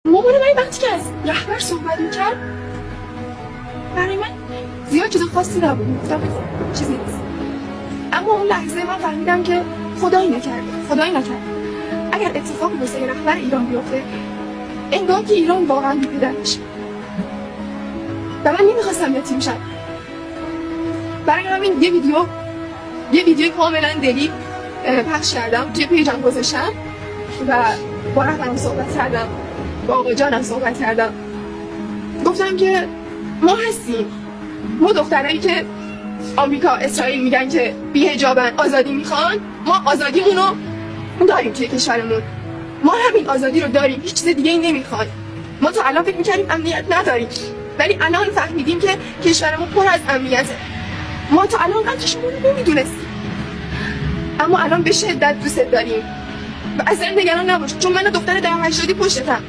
مامان من وقتی که از رهبر صحبت میکرد برای من زیاد چیز خاصی نبود، گفتم چیزی نیست. اما اون لحظه من فهمیدم که خدایی نکرد اگر اتفاقی واسه رهبر ایران بیفته انگار که ایران واقعا بی‌پدر میشه و من نمیخواستم یتیم شم. برای همین یه ویدیو کاملا دلی پخش کردم، توی پیجم گذاشتم و با رهبرم صحبت کردم، با آقا جانم صحبت کردم. گفتم که ما هستیم، ما دخترایی که آمریکا اسرائیل میگن که بی‌حجابن آزادی میخوان، ما آزادیمونو داریم توی کشورمون، ما همین آزادی رو داریم، هیچ چیز دیگه ای نمیخوایم. ما تا الان فکر میکردیم امنیت نداریم ولی الان فهمیدیم که کشورمون پر از امنیته. ما تا الان قدرشون رو نمیدونستیم اما الان به شدت دوست داریم و اصلا نگران نباش، چون من دختر دایم 80 پشتتم.